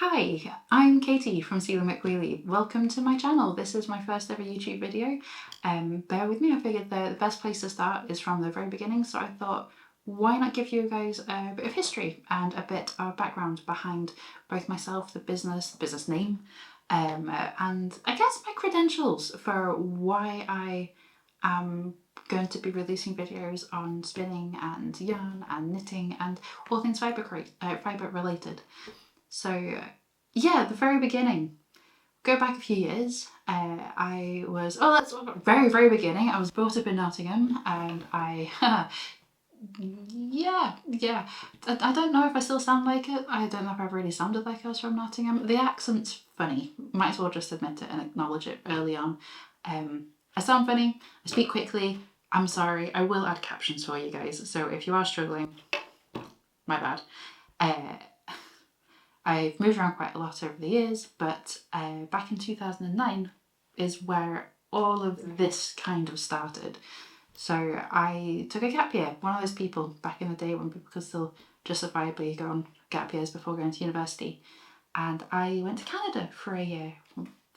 Hi, I'm Katie from Sealy MacWheely. Welcome to my channel. This is my first ever YouTube video. Bear with me, I figured the best place to start is from the very beginning, so I thought, why not give you guys a bit of history and a bit of background behind both myself, the business name, and I guess my credentials for why I am going to be releasing videos on spinning and yarn and knitting and all things fibre related. So yeah, the very beginning. Go back a few years. That's very beginning. I was brought up in Nottingham, and yeah. I don't know if I still sound like it. I don't know if I've really sounded like I was from Nottingham. The accent's funny. Might as well just admit it and acknowledge it early on. I sound funny. I speak quickly. I'm sorry. I will add captions for you guys. So if you are struggling, my bad. I've moved around quite a lot over the years, but back in 2009 is where all of this kind of started. So I took a gap year, one of those people back in the day when people could still justifiably go on gap years before going to university. And I went to Canada for a year.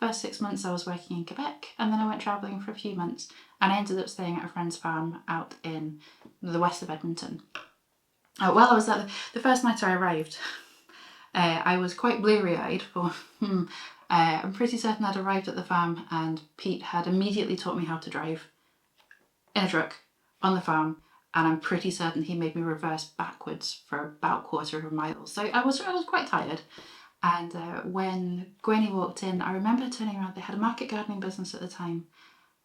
First 6 months I was working in Quebec, and then I went travelling for a few months, and I ended up staying at a friend's farm out in the west of Edmonton. While I was there, the first night I arrived, I was quite bleary-eyed for, I'm pretty certain I'd arrived at the farm and Pete had immediately taught me how to drive in a truck on the farm, and I'm pretty certain he made me reverse backwards for about 1/4 of a mile. So I was quite tired. And when Gwenny walked in, I remember turning around. They had a market gardening business at the time,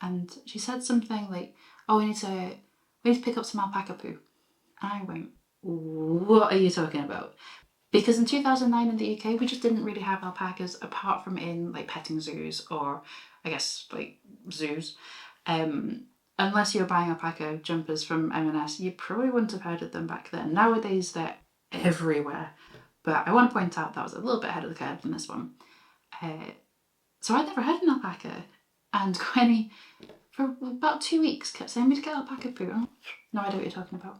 and she said something like, "Oh, we need to pick up some alpaca poo." And I went, "What are you talking about?" Because in 2009 in the UK, we just didn't really have alpacas apart from in like petting zoos or I guess like zoos. Unless you were buying alpaca jumpers from M&S, you probably wouldn't have heard of them back then. Nowadays, they're everywhere. But I want to point out that was a little bit ahead of the curve in this one. So I'd never heard an alpaca. And Gwenny, for about 2 weeks, kept saying me to get alpaca poo. No idea what you're talking about.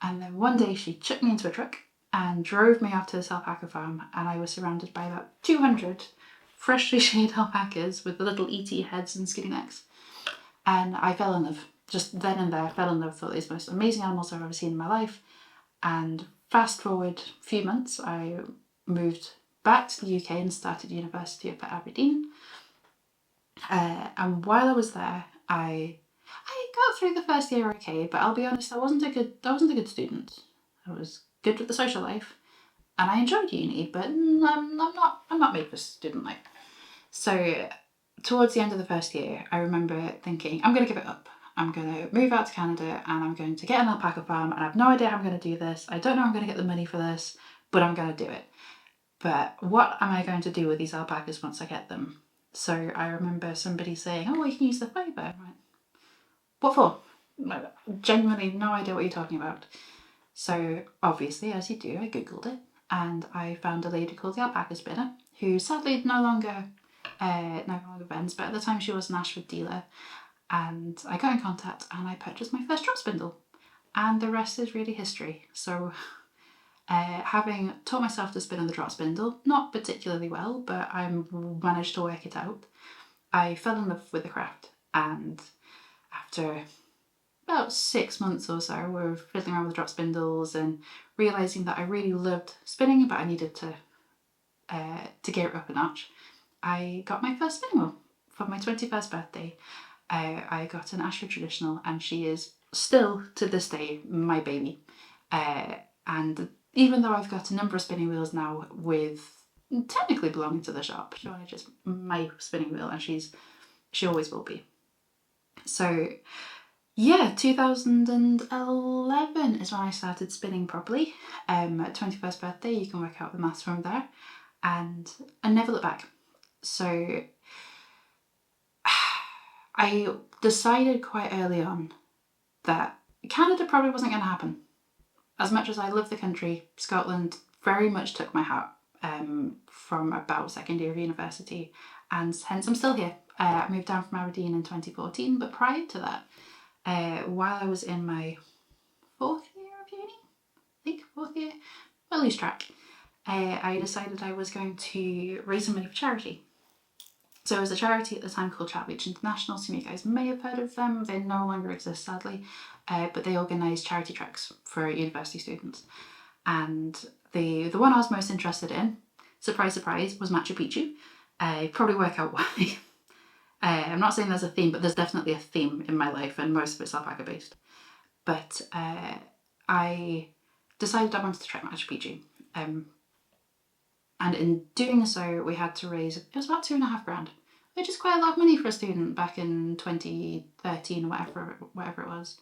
And then one day she chucked me into a truck and drove me off to this alpaca farm, and I was surrounded by about 200 freshly shaved alpacas with the little ET heads and skinny necks. And I fell in love. Just then and there, fell in love, thought these most amazing animals I've ever seen in my life. And fast forward a few months, I moved back to the UK and started university up at Aberdeen. And while I was there, I got through the first year okay, but I'll be honest, I wasn't a good student. I was good with the social life, and I enjoyed uni, but I'm not made for student life. So towards the end of the first year, I remember thinking, I'm going to give it up. I'm going to move out to Canada and I'm going to get an alpaca farm, and I have no idea how I'm going to do this. I don't know how I'm going to get the money for this, but I'm going to do it. But what am I going to do with these alpacas once I get them? So I remember somebody saying, "Oh, you can use the fibre." I went, "What for?" Genuinely no idea what you're talking about. So obviously, as you do, I googled it and I found a lady called the Alpaca Spinner, who sadly no longer vends, but at the time she was an Ashford dealer. And I got in contact and I purchased my first drop spindle, and the rest is really history. So having taught myself to spin on the drop spindle, not particularly well, but I managed to work it out, I fell in love with the craft. And after about 6 months or so, we were fiddling around with drop spindles and realising that I really loved spinning, but I needed to gear it up a notch. I got my first spinning wheel for my 21st birthday. I got an Ashford Traditional, and she is still to this day my baby. And even though I've got a number of spinning wheels now with technically belonging to the shop, she only just my spinning wheel, and she always will be. So yeah, 2011 is when I started spinning properly. 21st birthday, you can work out the maths from there. And I never looked back. So I decided quite early on that Canada probably wasn't going to happen. As much as I love the country, Scotland very much took my heart from about second year of university, and hence I'm still here. I moved down from Aberdeen in 2014, but prior to that, while I was in my 4th year of uni, I think 4th year, I lose track, I decided I was going to raise some money for charity. So there was a charity at the time called Chatbeach International. Some of you guys may have heard of them. They no longer exist, sadly, but they organised charity treks for university students. And the one I was most interested in, surprise, surprise, was Machu Picchu. Probably work out why. I'm not saying there's a theme, but there's definitely a theme in my life, and most of it's alpaca based. But I decided I wanted to try Machu Picchu. And in doing so, we had to raise, it was about $2,500, which is quite a lot of money for a student back in 2013 or whatever it was.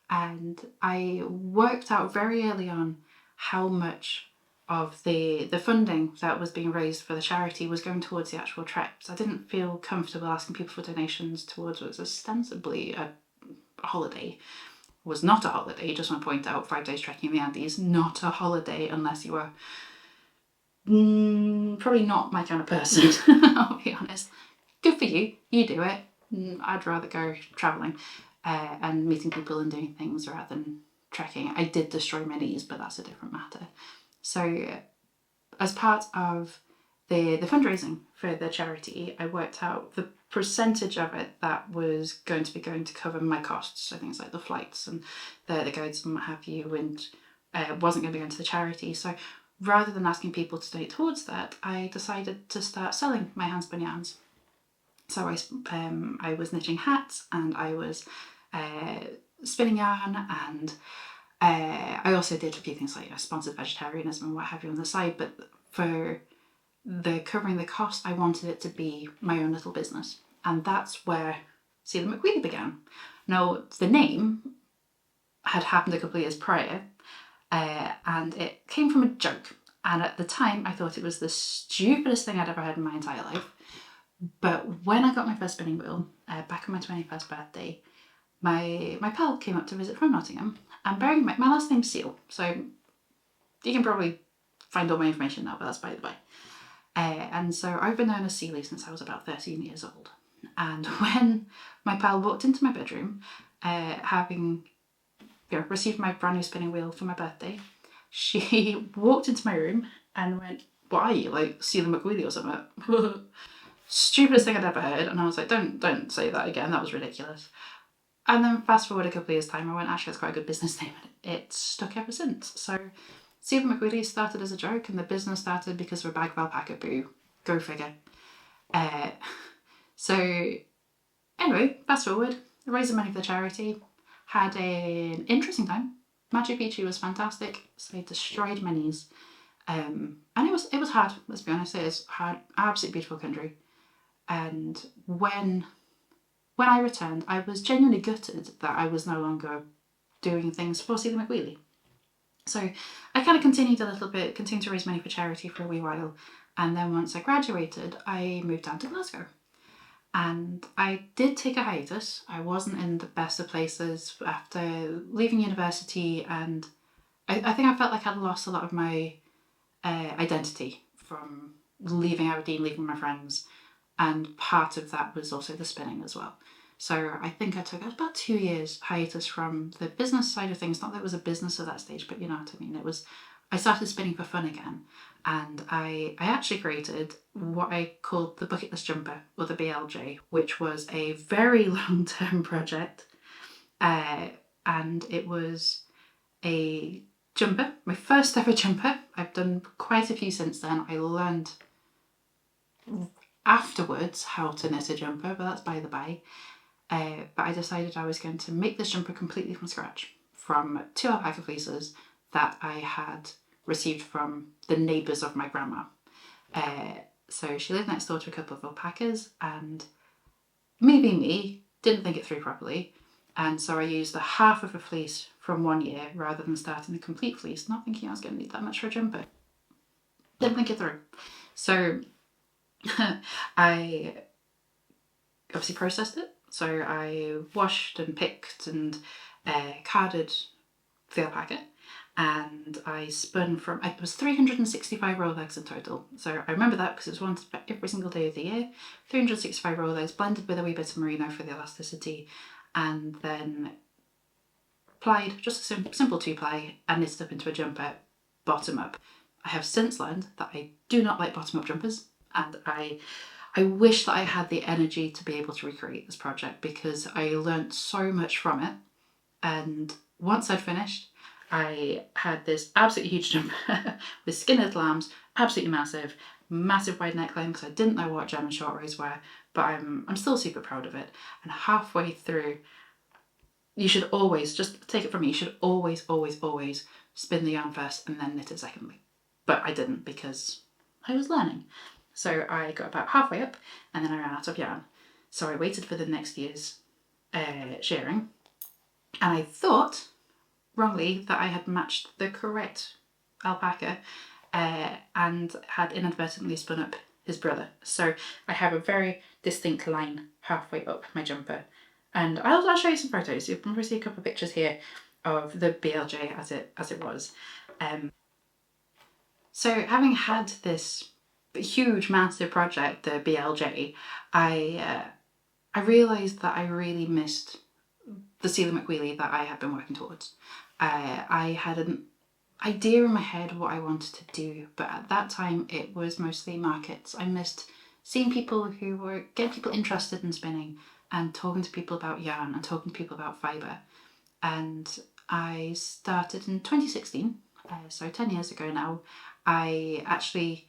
And I worked out very early on how much of the funding that was being raised for the charity was going towards the actual trips. I didn't feel comfortable asking people for donations towards what was ostensibly a holiday. It was not a holiday, just want to point out, 5 days trekking in the Andes, not a holiday unless you were probably not my kind of person. I'll be honest. Good for you, you do it. I'd rather go travelling and meeting people and doing things rather than trekking. I did destroy my knees, but that's a different matter. So as part of the fundraising for the charity, I worked out the percentage of it that was going to cover my costs, so things like the flights and the guides and what have you, and wasn't going to go into the charity. So rather than asking people to donate towards that, I decided to start selling my hand-spun yarns. So I was knitting hats, and I was spinning yarn, and I also did a few things like sponsored vegetarianism and what have you on the side. But for the covering the cost, I wanted it to be my own little business, and that's where Sealy MacWheely began. Now, the name had happened a couple of years prior, and it came from a joke. And at the time, I thought it was the stupidest thing I'd ever heard in my entire life. But when I got my first spinning wheel, back on my 21st birthday, my pal came up to visit from Nottingham, and bearing in mind, my last name's Seal, so you can probably find all my information now, but that's by the way. And so I've been known as Sealy since I was about 13 years old. And when my pal walked into my bedroom, having received my brand new spinning wheel for my birthday, she walked into my room and went, "What are you, like Sealy MacWheely or something?" Stupidest thing I'd ever heard. And I was like, don't say that again, that was ridiculous. And then fast forward a couple of years' time, I went, actually, that's quite a good business name. It's stuck ever since. So Sealy MacWheely started as a joke, and the business started because of a bag of alpaca poo. Go figure. So anyway, fast forward, raising money for the charity, had an interesting time. Machu Picchu was fantastic, so I destroyed my knees. And it was hard, let's be honest. It is hard, absolutely beautiful country. And when I returned, I was genuinely gutted that I was no longer doing things for Sealy MacWheely. So I kind of continued to raise money for charity for a wee while. And then once I graduated, I moved down to Glasgow. And I did take a hiatus. I wasn't in the best of places after leaving university, and I think I felt like I'd lost a lot of my identity from leaving Aberdeen, leaving my friends, and part of that was also the spinning as well. So I think I took about 2 years hiatus from the business side of things. Not that it was a business at that stage, but you know what I mean. I started spinning for fun again, and I actually created what I called the bucket list jumper, or the BLJ, which was a very long-term project, and it was a jumper, my first ever jumper. I've done quite a few since then. I learned afterwards how to knit a jumper, but that's by the by. But I decided I was going to make this jumper completely from scratch, from 2 alpaca fleeces that I had received from the neighbours of my grandma. So she lived next door to a couple of alpacas, and me, didn't think it through properly. And so I used a half of a fleece from 1 year rather than starting the complete fleece, not thinking I was going to need that much for a jumper. Didn't think it through. So I obviously processed it. So I washed and picked and carded the alpaca, and I spun from, it was 365 roll legs in total. So I remember that because it was once every single day of the year. 365 roll legs blended with a wee bit of merino for the elasticity, and then plied, just a simple 2-ply, and knitted up into a jumper, bottom up. I have since learned that I do not like bottom-up jumpers, and I wish that I had the energy to be able to recreate this project, because I learned so much from it. And once I'd finished, I had this absolutely huge jumper with skinhead lambs, absolutely massive, massive wide neckline, because I didn't know what German short rows were, but I'm still super proud of it. And halfway through, you should always, just take it from me, you should always, always, always spin the yarn first and then knit it secondly. But I didn't, because I was learning. So I got about halfway up and then I ran out of yarn. So I waited for the next year's shearing, and I thought, wrongly, that I had matched the correct alpaca and had inadvertently spun up his brother. So I have a very distinct line halfway up my jumper. And I'll show you some photos. You'll probably see a couple of pictures here of the BLJ as it was. So having had this huge, massive project, the BLJ, I realised that I really missed the Sealy MacWheely that I had been working towards. I had an idea in my head what I wanted to do, but at that time it was mostly markets. I missed seeing people who were getting people interested in spinning and talking to people about yarn and talking to people about fibre. And I started in 2016, so 10 years ago now. I actually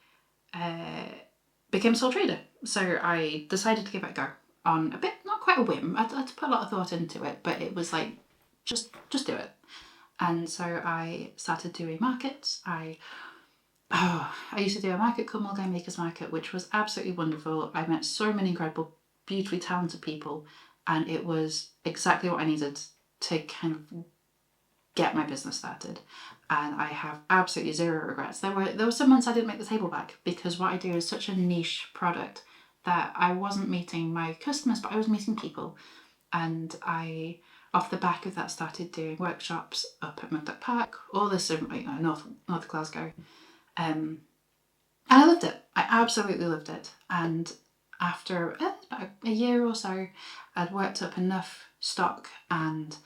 became a sole trader. So I decided to give it a go on a bit, not quite a whim. I had to put a lot of thought into it, but it was like, just do it. And so I started doing markets. I used to do a market called Mulgai Makers Market, which was absolutely wonderful. I met so many incredible, beautifully talented people, and it was exactly what I needed to kind of get my business started. And I have absolutely zero regrets. There were some months I didn't make the table back, because what I do is such a niche product that I wasn't meeting my customers, but I was meeting people. And I, off the back of that, started doing workshops up at Mugduck Park, all this in North Glasgow. And I loved it. I absolutely loved it. And after about a year or so, I'd worked up enough stock and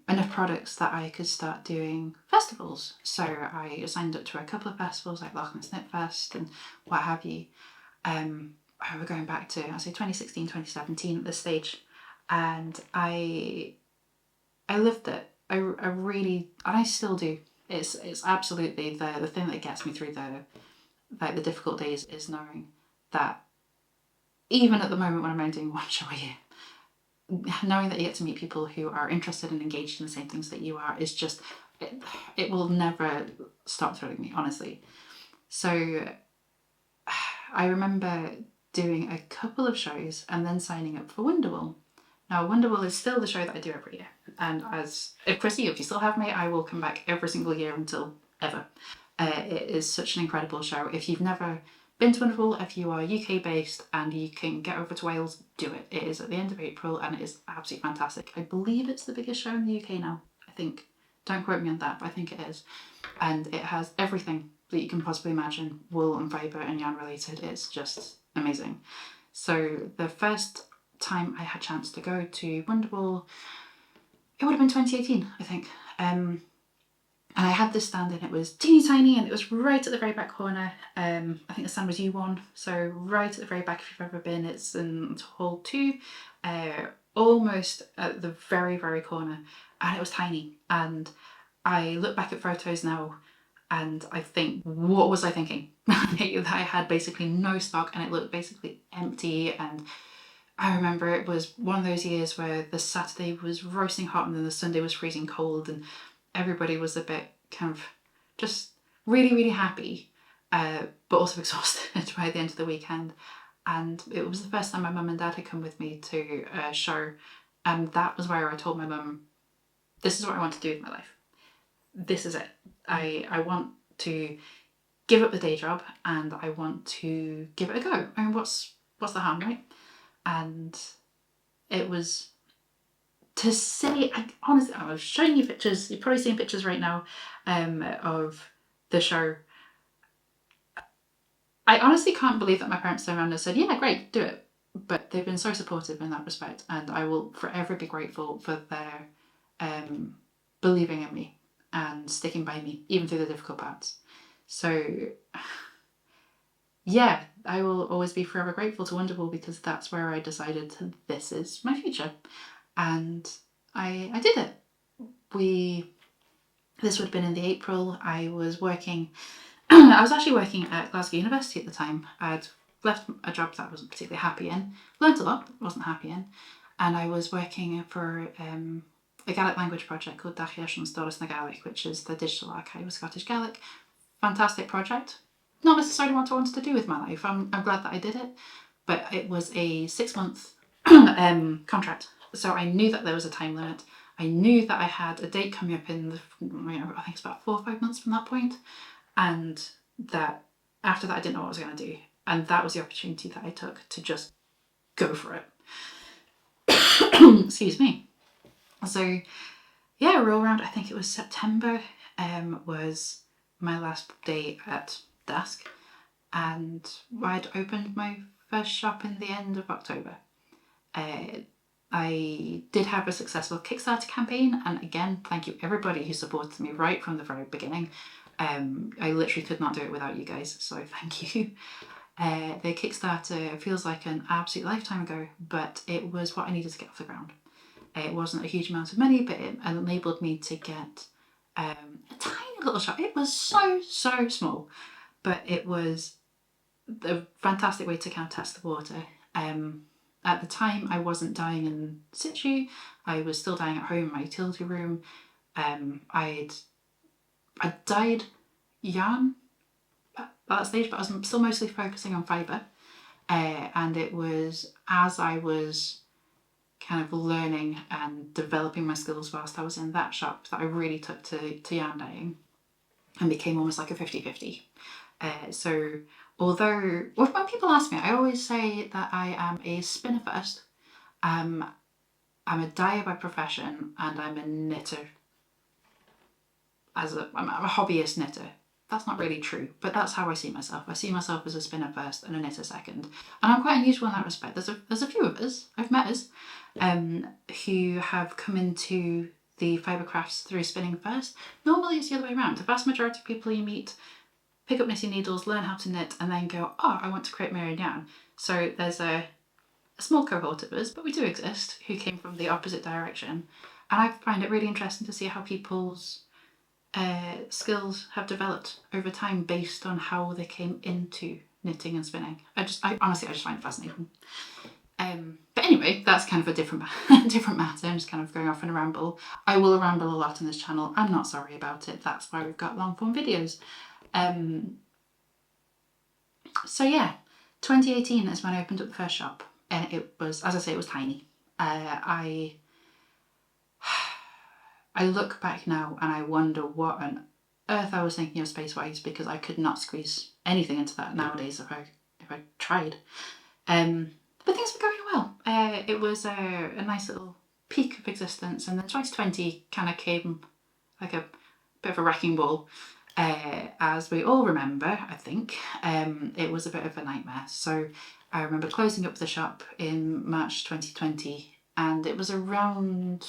enough products that I could start doing festivals. So I signed up to a couple of festivals like Loch Ness Knit Fest and what have you. We're going back to, I say 2016, 2017 at this stage, and I loved it. I really, and I still do. It's absolutely the thing that gets me through the difficult days, is knowing that even at the moment when I'm only doing one show a year, knowing that you get to meet people who are interested and engaged in the same things that you are is just, it will never stop thrilling me, honestly. So I remember doing a couple of shows and then signing up for Wonderwall. Now, Wonderwall is still the show that I do every year. And as if Chrissy, if you still have me, I will come back every single year until ever. It is such an incredible show. If you've never been to Wonderwall, if you are UK based and you can get over to Wales, do it. It is at the end of April and it is absolutely fantastic. I believe it's the biggest show in the UK now, I think. Don't quote me on that, but I think it is. And it has everything that you can possibly imagine, wool and fibre and yarn related. It's just amazing. So the first time I had a chance to go to Wonderwall, it would have been 2018, I think. And I had this stand and it was teeny tiny and it was right at the very back corner. I think the stand was U1, so right at the very back if you've ever been. It's in hall 2, almost at the very, very corner. And it was tiny. And I look back at photos now and I think, what was I thinking? I had basically no stock and it looked basically empty. And I remember it was one of those years where the Saturday was roasting hot and then the Sunday was freezing cold, and everybody was a bit kind of just really, really happy, but also exhausted by the end of the weekend. And it was the first time my mum and dad had come with me to a show, and that was where I told my mum, this is what I want to do with my life. This is it. I want to give up the day job and I want to give it a go. I mean, what's the harm, right? And it was, to say, honestly, I was showing you pictures, you're probably seeing pictures right now of the show. I honestly can't believe that my parents turned around and said, yeah, great, do it. But they've been so supportive in that respect, and I will forever be grateful for their believing in me and sticking by me, even through the difficult parts. So yeah, I will always be forever grateful to Wonderful, because that's where I decided this is my future. And I did it. This would have been in the April. I was working, I was actually working at Glasgow University at the time. I'd left a job that I wasn't particularly happy in, learnt a lot, but wasn't happy in. And I was working for a Gaelic language project called Dachiash Storas na Gaelic, which is the digital archive of Scottish Gaelic. Fantastic project. Not necessarily what I wanted to do with my life. I'm glad that I did it, but it was a 6-month contract. So I knew that there was a time limit. I knew that I had a date coming up in I think it's about 4 or 5 months from that point, and that after that I didn't know what I was going to do. And that was the opportunity that I took to just go for it. Excuse me. So yeah, roll around, I think it was September, was my last day at desk, and I'd opened my first shop in the end of October. I did have a successful Kickstarter campaign, and again, thank you everybody who supported me right from the very beginning. I literally could not do it without you guys, so thank you. The Kickstarter feels like an absolute lifetime ago, but it was what I needed to get off the ground. It wasn't a huge amount of money, but it enabled me to get a tiny little shop. It was so small, but it was a fantastic way to kind of test the water. At the time, I wasn't dying in situ. I was still dying at home in my utility room. I dyed yarn at that stage, but I was still mostly focusing on fibre. And it was as I was kind of learning and developing my skills whilst I was in that shop that I really took to yarn dyeing and became almost like a 50-50. So although when people ask me, I always say that I am a spinner first. I'm a dyer by profession, and I'm a knitter. I'm a hobbyist knitter. That's not really true, but that's how I see myself. I see myself as a spinner first and a knitter second. And I'm quite unusual in that respect. There's a few of us, I've met us, who have come into the fibre crafts through spinning first. Normally it's the other way around. The vast majority of people you meet pick up knitting needles, learn how to knit, and then go, oh, I want to create my own yarn. So there's a small cohort of us, but we do exist, who came from the opposite direction. And I find it really interesting to see how people's skills have developed over time based on how they came into knitting and spinning. I honestly just find it fascinating. But anyway, that's kind of a different matter. I'm just kind of going off on a ramble. I will ramble a lot on this channel. I'm not sorry about it. That's why we've got long form videos. So yeah, 2018 is when I opened up the first shop, and it was, as I say, it was tiny. I look back now and I wonder what on earth I was thinking of space-wise, because I could not squeeze anything into that nowadays if I tried. But things were going well. It was a nice little peak of existence, and then 2020 kind of came like a bit of a wrecking ball. As we all remember, I think, it was a bit of a nightmare. So I remember closing up the shop in March 2020, and it was around,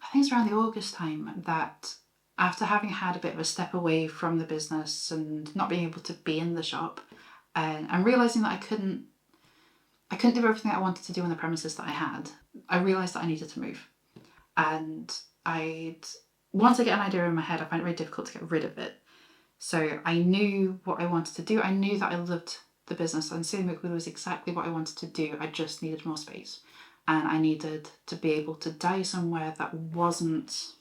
I think it's around the August time, that after having had a bit of a step away from the business and not being able to be in the shop, and realising that I couldn't do everything that I wanted to do on the premises that I had, I realised that I needed to move. And once I get an idea in my head, I find it very difficult to get rid of it. So I knew what I wanted to do. I knew that I loved the business, and Sealy MacWheely was exactly what I wanted to do. I just needed more space, and I needed to be able to dye somewhere that wasn't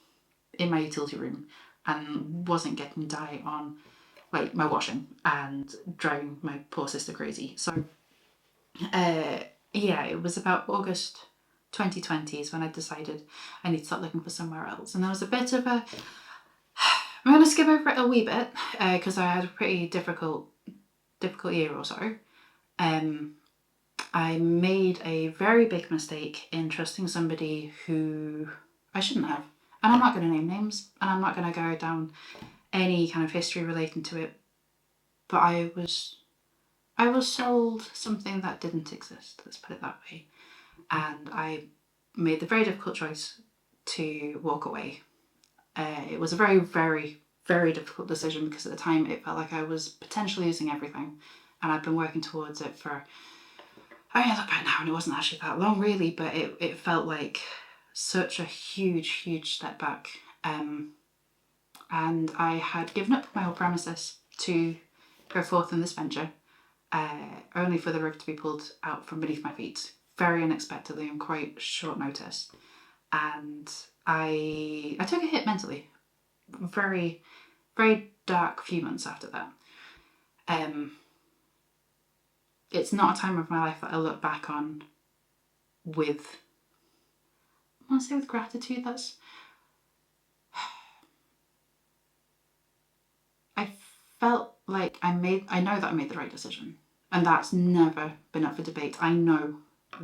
in my utility room and wasn't getting dye on like my washing and driving my poor sister crazy. So yeah, it was about August 2020 is when I decided I need to start looking for somewhere else. And there was a bit of a, I'm going to skim over it a wee bit, because I had a pretty difficult year or so. I made a very big mistake in trusting somebody who I shouldn't have. And I'm not going to name names, and I'm not going to go down any kind of history relating to it, but I was sold something that didn't exist, let's put it that way. And I made the very difficult choice to walk away. It was a very, very, very difficult decision, because at the time it felt like I was potentially losing everything, and I'd been working towards it for, I look back now and it wasn't actually that long really, but it felt like such a huge step back. And I had given up my old premises to go forth in this venture, only for the rug to be pulled out from beneath my feet, very unexpectedly and quite short notice. And I took a hit mentally, very dark few months after that. It's not a time of my life that I look back on with, I want to say with gratitude. I felt like I know that I made the right decision, and that's never been up for debate. I know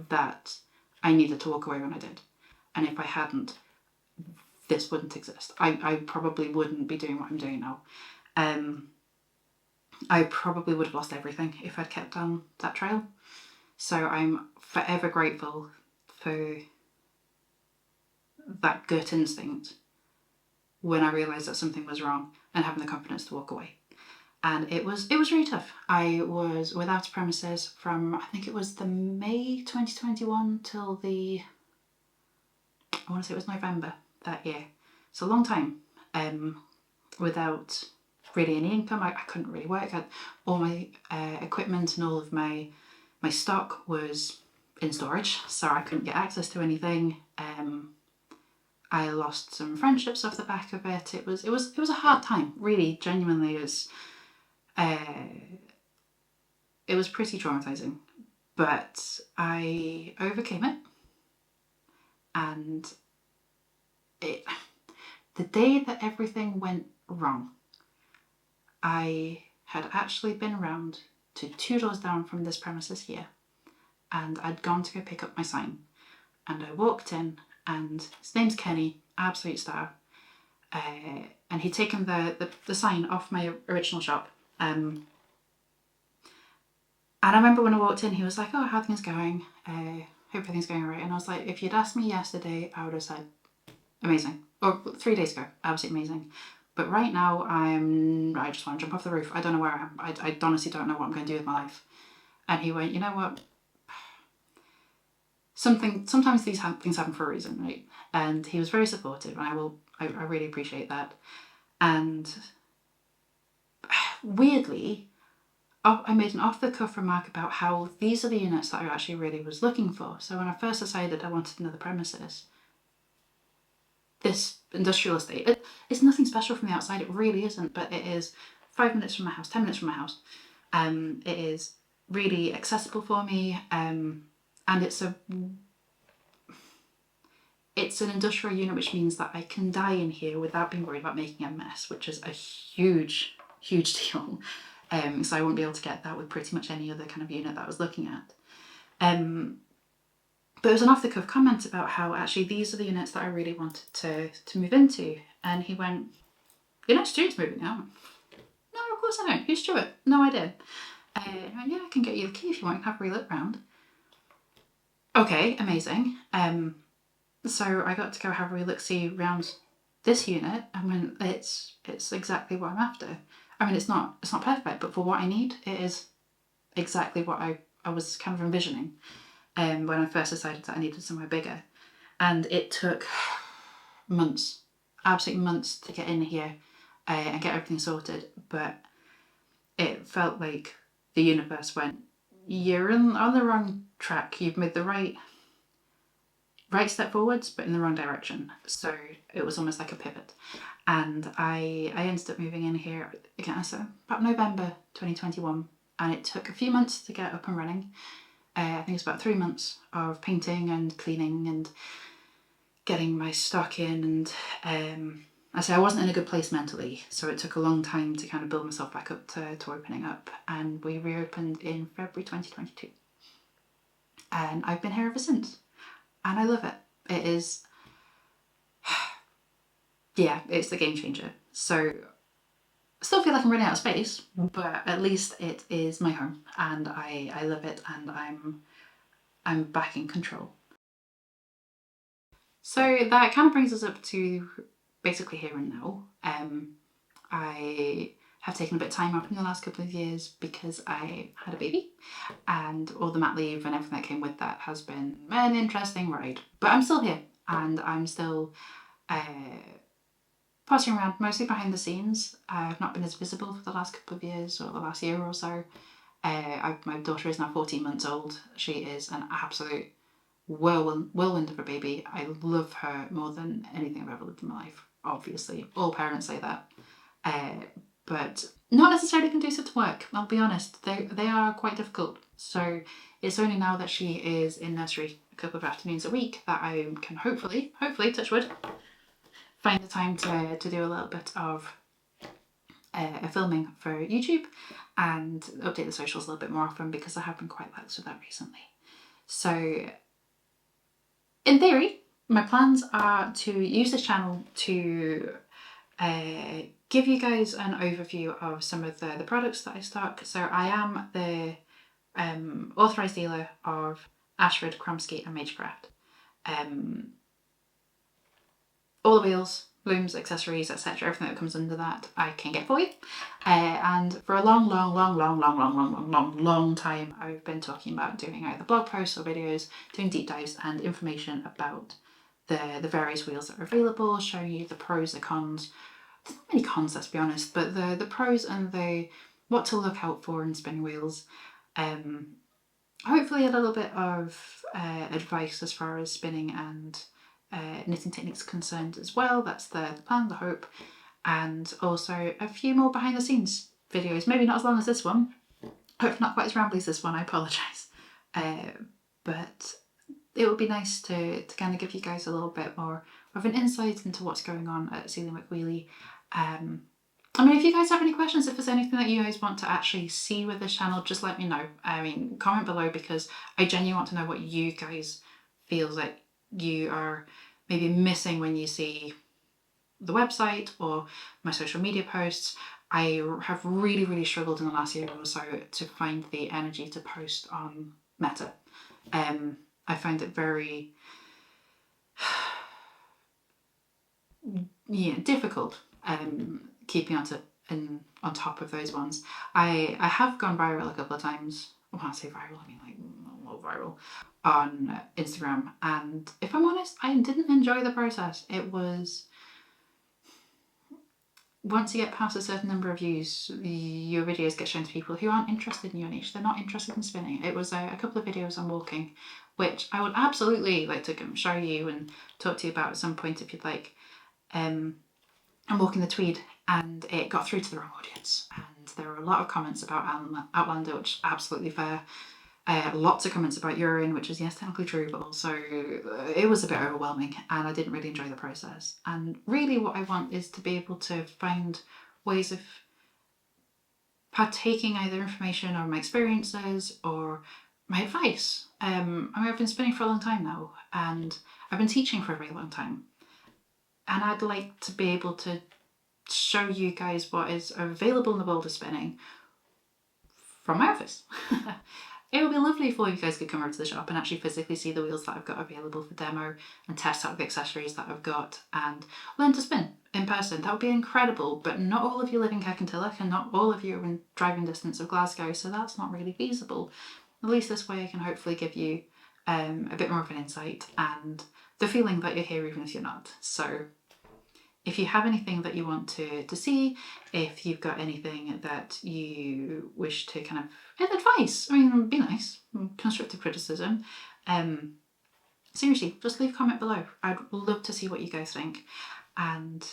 that I needed to walk away when I did, and if I hadn't, this wouldn't exist. I probably wouldn't be doing what I'm doing now. I probably would have lost everything if I'd kept on that trail. So I'm forever grateful for that gut instinct when I realised that something was wrong, and having the confidence to walk away. And it was really tough. I was without a premises from, I think it was the May 2021 till I want to say it was November that year. It's a long time without really any income. I couldn't really work. All my equipment and all of my stock was in storage, so I couldn't get access to anything. I lost some friendships off the back of it. It was a hard time, really, genuinely. It was pretty traumatizing, but I overcame it. And the day that everything went wrong, I had actually been round to 2 doors down from this premises here, and I'd gone to go pick up my sign, and I walked in, and his name's Kenny, absolute star, and he'd taken the sign off my original shop. And I remember when I walked in, he was like, "Oh, how are things going? Hope everything's going all right." And I was like, if you'd asked me yesterday, I would have said amazing. Or 3 days ago, absolutely amazing. But right now, I just want to jump off the roof. I don't know where I am. I honestly don't know what I'm going to do with my life. And he went, "You know what? Sometimes these things happen for a reason, right?" And he was very supportive, and I really appreciate that. And weirdly, I made an off-the-cuff remark about how these are the units that I actually really was looking for. So when I first decided I wanted another premises, this industrial estate, it's nothing special from the outside, it really isn't, but it is 5 minutes from my house, 10 minutes from my house. It is really accessible for me, and it's an industrial unit, which means that I can die in here without being worried about making a mess, which is a huge deal. So I won't be able to get that with pretty much any other kind of unit that I was looking at. But it was an off-the-cuff comment about how actually these are the units that I really wanted to move into. And he went, "Your next Stuart's moving out." "No, of course I don't. Who's Stuart?" "No, I did." "Yeah, I can get you the key if you want to have a relook round." Okay, amazing. So I got to go have a look-see around this unit, and when it's exactly what I'm after. I mean, it's not perfect, but for what I need, it is exactly what I was kind of envisioning when I first decided that I needed somewhere bigger. And it took months, absolute months, to get in here and get everything sorted. But it felt like the universe went, "You're on the wrong track. You've made the right step forwards, but in the wrong direction." So it was almost like a pivot. And I ended up moving in here again, so about November 2021, and it took a few months to get up and running. I think it's about 3 months of painting and cleaning and getting my stock in, and I wasn't in a good place mentally, so it took a long time to kind of build myself back up to opening up, and we reopened in February 2022. And I've been here ever since, and I love it. It is, yeah, it's the game changer. So I still feel like I'm running out of space, but at least it is my home, and I love it, and I'm back in control. So that kind of brings us up to basically here and now. I have taken a bit of time off in the last couple of years because I had a baby, and all the mat leave and everything that came with that has been an interesting ride. But I'm still here, and I'm still potting around, mostly behind the scenes. I've not been as visible for the last couple of years, or the last year or so. My daughter is now 14 months old. She is an absolute whirlwind of a baby. I love her more than anything I've ever lived in my life. Obviously, all parents say that. But not necessarily conducive to work, I'll be honest. They are quite difficult. So it's only now that she is in nursery a couple of afternoons a week that I can hopefully, touch wood, find the time to do a little bit of filming for YouTube and update the socials a little bit more often, because I have been quite lax with that recently. So in theory, my plans are to use this channel to give you guys an overview of some of the products that I stock. So I am the authorised dealer of Ashford, Cromsky and Magecraft. All the wheels, looms, accessories, etc., everything that comes under that I can get for you. And for a long time I've been talking about doing either blog posts or videos, doing deep dives and information about the various wheels that are available, showing you the pros, the cons. There's not many cons, let's be honest, but the pros and the what to look out for in spinning wheels. Hopefully a little bit of advice as far as spinning and knitting techniques concerned as well. That's the plan, the hope. And also a few more behind the scenes videos, maybe not as long as this one, hopefully not quite as rambly as this one, I apologise. But it would be nice to kind of give you guys a little bit more of an insight into what's going on at Sealy MacWheely. I mean, if you guys have any questions, if there's anything that you guys want to actually see with this channel, just let me know. I mean, comment below, because I genuinely want to know what you guys feel like you are maybe missing when you see the website or my social media posts. I have really struggled in the last year or so to find the energy to post on Meta. I find it very difficult keeping on top of those ones. I have gone viral a couple of times. When I say viral, I mean like not viral, on Instagram, and if I'm honest, I didn't enjoy the process. It was, once you get past a certain number of views, your videos get shown to people who aren't interested in your niche. They're not interested in spinning. It was a couple of videos on walking, which I would absolutely like to show you and talk to you about at some point if you'd like. I'm walking the Tweed, and it got through to the wrong audience, and there were a lot of comments about Outlander, which is absolutely fair. Lots of comments about urine, which is, yes, technically true, but also it was a bit overwhelming, and I didn't really enjoy the process. And really what I want is to be able to find ways of partaking either information or my experiences or my advice. I mean, I've been spinning for a long time now, and I've been teaching for a very long time, and I'd like to be able to show you guys what is available in the world of spinning from my office. It would be lovely if all you guys could come over to the shop and actually physically see the wheels that I've got available for demo and test out the accessories that I've got and learn to spin in person. That would be incredible, but not all of you live in Kirkintilloch and not all of you are in driving distance of Glasgow, so that's not really feasible. At least this way I can hopefully give you a bit more of an insight and the feeling that you're here even if you're not. So if you have anything that you want to see, if you've got anything that you wish to kind of get advice, I mean, be nice, constructive criticism, seriously, just leave a comment below. I'd love to see what you guys think, and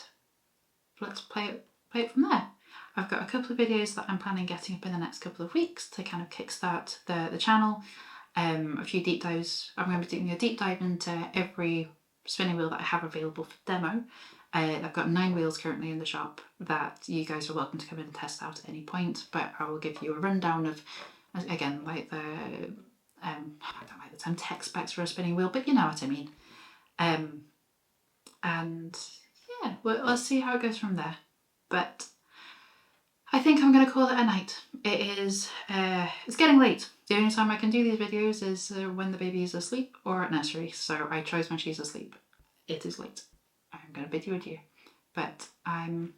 let's play it from there. I've got a couple of videos that I'm planning getting up in the next couple of weeks to kind of kickstart the channel. A few deep dives. I'm going to be doing a deep dive into every spinning wheel that I have available for demo. I've got 9 wheels currently in the shop that you guys are welcome to come in and test out at any point, but I will give you a rundown of, again, like the, I don't like the term tech specs for a spinning wheel, but you know what I mean. And yeah, well, let's see how it goes from there. But I think I'm going to call it a night. It is, it's getting late. The only time I can do these videos is when the baby is asleep or at nursery, so I chose when she's asleep. It is late. I'm going to bid you adieu, but I'm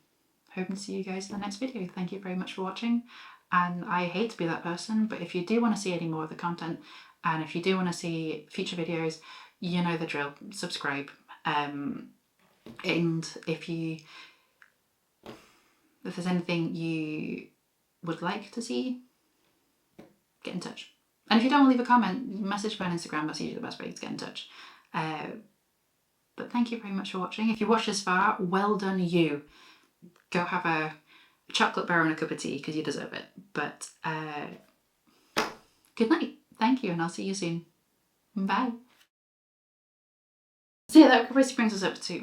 hoping to see you guys in the next video. Thank you very much for watching, and I hate to be that person, but if you do want to see any more of the content, and if you do want to see future videos, you know the drill. Subscribe. And if there's anything you would like to see, get in touch. And if you don't want to leave a comment, message me on Instagram. That's usually the best way to get in touch. But thank you very much for watching. If you watched this far, well done you. Go have a chocolate bar and a cup of tea because you deserve it. But good night. Thank you, and I'll see you soon. Bye. So yeah, that basically brings us up to